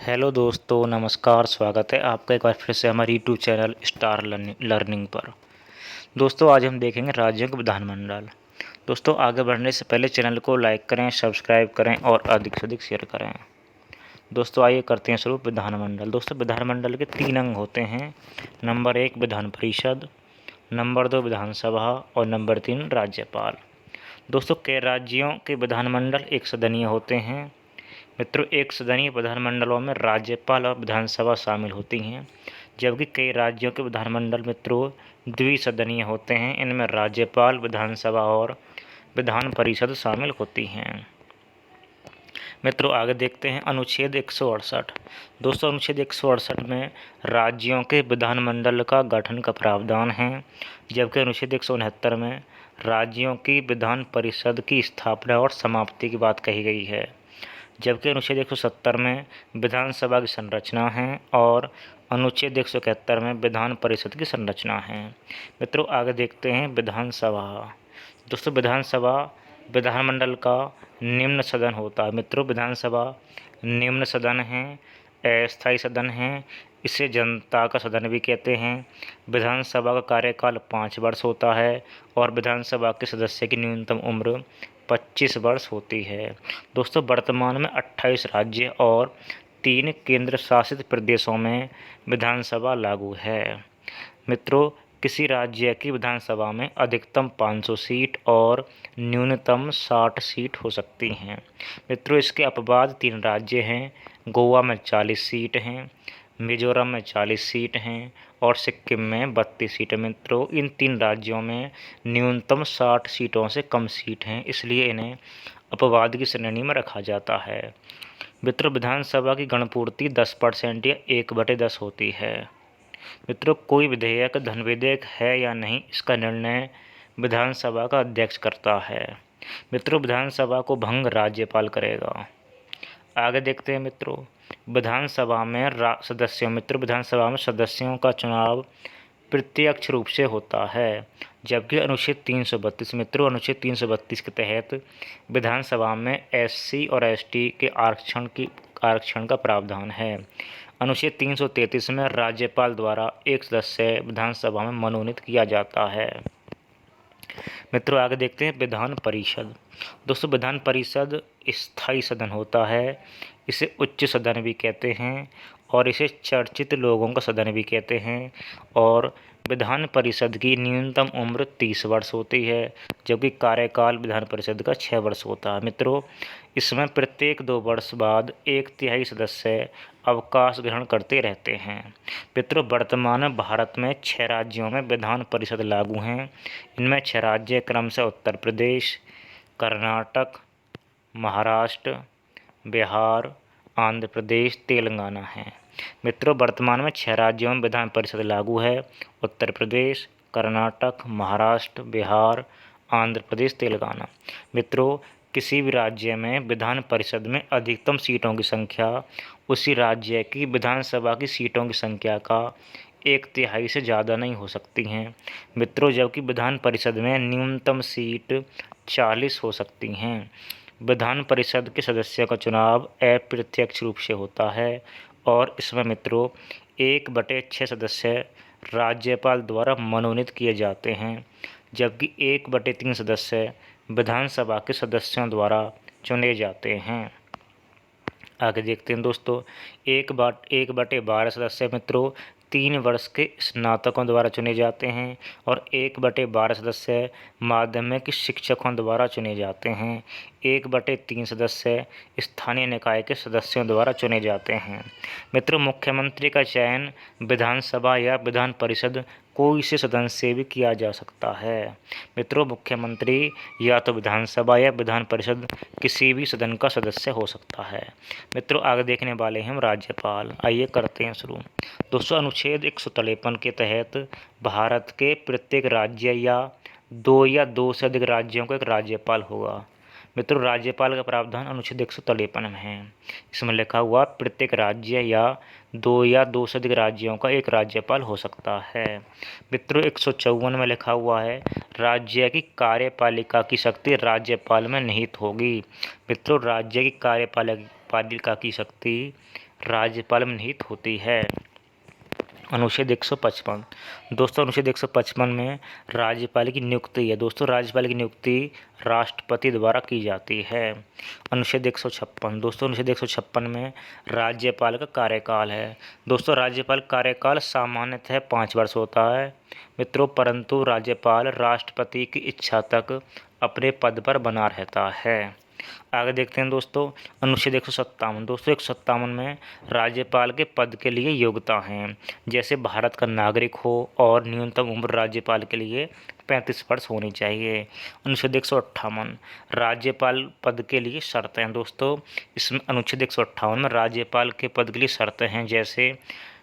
Hello दोस्तों, नमस्कार। स्वागत है आपका एक बार फिर से हमारे यूट्यूब चैनल स्टार लर्निंग पर। दोस्तों, आज हम देखेंगे राज्यों के विधानमंडल। दोस्तों, आगे बढ़ने से पहले चैनल को लाइक करें, सब्सक्राइब करें और अधिक से अधिक शेयर करें। दोस्तों, आइए करते हैं शुरू विधानमंडल। दोस्तों, विधानमंडल के 3 अंग होते हैं। नंबर 1 विधान परिषद, नंबर 2 विधानसभा और नंबर 3 राज्यपाल। दोस्तों, कई राज्यों के विधानमंडल एक सदनीय होते हैं। मित्रों, एक सदनीय विधानमंडलों में राज्यपाल और विधानसभा शामिल होती हैं, जबकि कई राज्यों के विधानमंडल मित्रों द्विसदनीय होते हैं। इनमें राज्यपाल, विधानसभा और विधान परिषद शामिल होती हैं। मित्रों, आगे देखते हैं अनुच्छेद 168। दोस्तों, अनुच्छेद 168 में राज्यों के विधानमंडल का गठन का प्रावधान है, जबकि अनुच्छेद 169 में राज्यों की विधान परिषद की स्थापना और समाप्ति की बात कही गई है। जबकि अनुच्छेद 170 में विधानसभा की संरचना है और अनुच्छेद 171 में विधान परिषद की संरचना है। मित्रों, आगे देखते हैं विधानसभा। दोस्तों, विधानसभा विधानमंडल का निम्न सदन होता है। मित्रों, विधानसभा निम्न सदन है, अस्थायी सदन है, इसे जनता का सदन भी कहते हैं। विधानसभा का कार्यकाल 5 वर्ष होता है और विधानसभा के सदस्य की न्यूनतम उम्र 25 वर्ष होती है। दोस्तों, वर्तमान में 28 राज्य और 3 केंद्र शासित प्रदेशों में विधानसभा लागू है। मित्रों, किसी राज्य की विधानसभा में अधिकतम 500 सीट और न्यूनतम 60 सीट हो सकती हैं। मित्रों, इसके अपवाद 3 राज्य हैं। गोवा में 40 सीट हैं, मिजोरम में 40 सीट हैं और सिक्किम में 32 सीट हैं। मित्रों, इन 3 राज्यों में न्यूनतम 60 सीटों से कम सीट हैं, इसलिए इन्हें अपवाद की श्रेणी में रखा जाता है। मित्रों, विधानसभा की गणपूर्ति 10% या 1/10 होती है। मित्रों, कोई विधेयक धन विधेयक है या नहीं, इसका निर्णय विधानसभा का अध्यक्ष करता है। मित्रों, विधानसभा को भंग राज्यपाल करेगा। आगे देखते हैं मित्रों, विधानसभा में विधानसभा में सदस्यों का चुनाव प्रत्यक्ष रूप से होता है, जबकि अनुच्छेद 332 मित्रों अनुच्छेद 332 के तहत विधानसभा में SC और ST के आरक्षण का प्रावधान है। अनुच्छेद 333 में राज्यपाल द्वारा एक सदस्य विधानसभा में मनोनीत किया जाता है। मित्रों, आगे देखते हैं विधान परिषद। दोस्तों, विधान परिषद स्थायी सदन होता है, इसे उच्च सदन भी कहते हैं और इसे चर्चित लोगों का सदन भी कहते हैं। और विधान परिषद की न्यूनतम उम्र 30 वर्ष होती है, जबकि कार्यकाल विधान परिषद का 6 वर्ष होता है। मित्रों, इसमें प्रत्येक 2 वर्ष बाद 1/3 सदस्य अवकाश ग्रहण करते रहते हैं। मित्रों, वर्तमान में भारत में 6 राज्यों में विधान परिषद लागू हैं। इनमें 6 राज्य क्रमशः उत्तर प्रदेश, कर्नाटक, महाराष्ट्र, बिहार, आंध्र प्रदेश, तेलंगाना हैं। मित्रों, वर्तमान में 6 राज्यों में विधान परिषद लागू है। उत्तर प्रदेश, कर्नाटक, महाराष्ट्र, बिहार, आंध्र प्रदेश, तेलंगाना। मित्रों, किसी भी राज्य में विधान परिषद में अधिकतम सीटों की संख्या उसी राज्य की विधानसभा की सीटों की संख्या का 1/3 से ज़्यादा नहीं हो सकती हैं। मित्रों, जबकि विधान परिषद में न्यूनतम सीट 40 हो सकती हैं। विधान परिषद के सदस्यों का चुनाव अप्रत्यक्ष रूप से होता है और इसमें मित्रों 1/6 सदस्य राज्यपाल द्वारा मनोनीत किए जाते हैं, जबकि 1/3 सदस्य विधानसभा के सदस्यों द्वारा चुने जाते हैं। आगे देखते हैं दोस्तों, 1/12 सदस्य मित्रों 3 वर्ष के स्नातकों द्वारा चुने जाते हैं और 1/12 सदस्य माध्यमिक शिक्षकों द्वारा चुने जाते हैं। 1/3 सदस्य स्थानीय निकाय के सदस्यों द्वारा चुने जाते हैं। मित्रों, मुख्यमंत्री का चयन विधानसभा या विधान परिषद कोई से सदन से भी किया जा सकता है। मित्रों, मुख्यमंत्री या तो विधानसभा या विधान परिषद किसी भी सदन का सदस्य हो सकता है। मित्रों, आगे देखने वाले हैं हम राज्यपाल। आइए करते हैं शुरू। दोस्तों, अनुच्छेद 153 के तहत भारत के प्रत्येक राज्य या 2 से अधिक राज्यों का एक राज्यपाल होगा। मित्रों, राज्यपाल का प्रावधान अनुच्छेद 153 में है। इसमें लिखा हुआ प्रत्येक राज्य या 2 से अधिक राज्यों का एक राज्यपाल हो सकता है। मित्रों, 154 में लिखा हुआ है राज्य की कार्यपालिका की शक्ति राज्यपाल में निहित होगी। मित्रों, राज्य की न्यायपालिका की शक्ति राज्यपाल में निहित होती है। अनुच्छेद 155। दोस्तों अनुच्छेद 155 में राज्यपाल की नियुक्ति है। दोस्तों राज्यपाल की नियुक्ति राष्ट्रपति द्वारा की जाती है। अनुच्छेद 156। दोस्तों अनुच्छेद 156 में राज्यपाल का कार्यकाल है। दोस्तों राज्यपाल कार्यकाल सामान्यतः 5 वर्ष होता है मित्रों, परंतु राज्यपाल राष्ट्रपति की इच्छा तक अपने पद पर बना रहता है। आगे देखते हैं दोस्तों अनुच्छेद 157। दोस्तों 157 में राज्यपाल के पद के लिए योग्यता हैं, जैसे भारत का नागरिक हो और न्यूनतम उम्र राज्यपाल के लिए 35 वर्ष होनी चाहिए। अनुच्छेद 158 राज्यपाल पद के लिए शर्तें हैं। दोस्तों इसमें अनुच्छेद 158 में राज्यपाल के पद के लिए शर्तें हैं, जैसे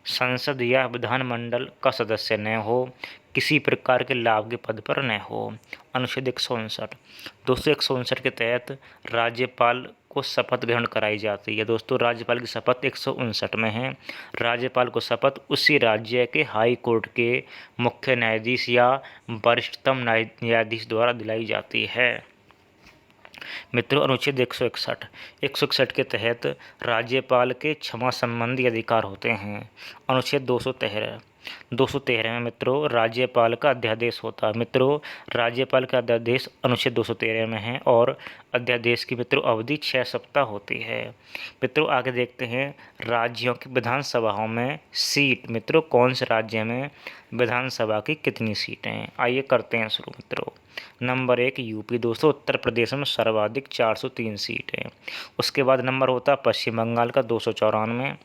संसद या विधानमंडल का सदस्य न हो, किसी प्रकार के लाभ के पद पर न हो। अनुच्छेद 159। दोस्तों 159 के तहत राज्यपाल को शपथ ग्रहण कराई जाती है। दोस्तों राज्यपाल की शपथ 159 में है। राज्यपाल को शपथ उसी राज्य के हाई कोर्ट के मुख्य न्यायाधीश या वरिष्ठतम न्यायाधीश द्वारा दिलाई जाती है। मित्रों अनुच्छेद 161 के तहत राज्यपाल के क्षमा संबंधी अधिकार होते हैं। अनुच्छेद 213 में मित्रों राज्यपाल का अध्यादेश होता है। मित्रों राज्यपाल का अध्यादेश अनुच्छेद 213 में है और अध्यादेश की मित्रों अवधि 6 सप्ताह होती है। मित्रों आगे देखते हैं राज्यों की विधानसभाओं में सीट। मित्रों कौन से राज्य में विधानसभा की कितनी सीटें हैं, आइए करते हैं शुरू। मित्रों नंबर 1 यूपी। दोस्तों उत्तर प्रदेश में सर्वाधिक 403 सीटें। उसके बाद नंबर होता है पश्चिम बंगाल का 294,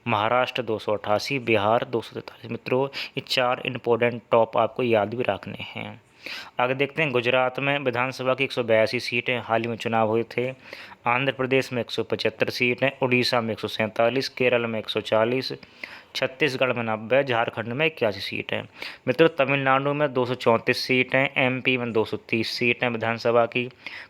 महाराष्ट्र 288, बिहार 243। मित्रों ये 4 इम्पोर्टेंट टॉप आपको याद भी रखने हैं। आगे देखते हैं गुजरात में विधानसभा की 182 सीटें हाल ही में चुनाव हुए थे। आंध्र प्रदेश में 175 सीटें, उड़ीसा में 147, केरल में 140, छत्तीसगढ़ में 90, झारखंड में 81 सीटें। मित्रों तमिलनाडु में 234 सीटें, एमपी में 230 सीटें विधानसभा की,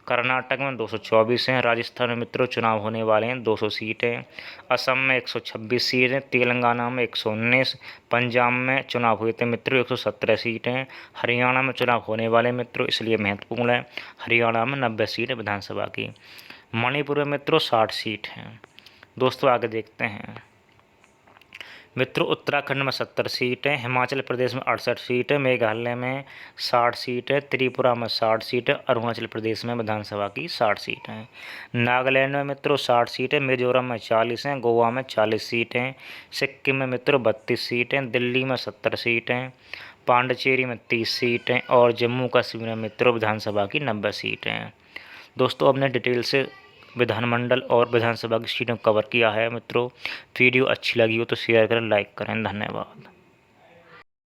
कर्नाटक में 224 हैं, राजस्थान में मित्रों चुनाव होने वाले हैं 200 सीटें, असम में 126 सीटें, तेलंगाना में 119, पंजाब में चुनाव हुए थे मित्रों 117 सीटें, हरियाणा में चुनाव होने वाले मित्रों इसलिए महत्वपूर्ण है, हरियाणा में 90 सीटें विधानसभा की, मणिपुर में मित्रों 60 सीट हैं। दोस्तों आगे देखते हैं मित्रों उत्तराखंड में 70 सीटें, हिमाचल प्रदेश में 68 सीटें, मेघालय में 60 सीटें, त्रिपुरा में 60 सीटें, अरुणाचल प्रदेश में विधानसभा की 60 सीटें, नागालैंड में मित्रों 60 सीटें, मिजोरम में 40 हैं, गोवा में 40 सीटें, सिक्किम में मित्रों 32 सीटें, दिल्ली में 70 सीटें, पांडिचेरी में 30 सीटें और जम्मू कश्मीर में मित्रों विधानसभा की 90 सीटें। दोस्तों हमने डिटेल से विधानमंडल और विधानसभा की सीटों कवर किया है। मित्रों वीडियो अच्छी लगी हो तो शेयर करें, लाइक करें। धन्यवाद।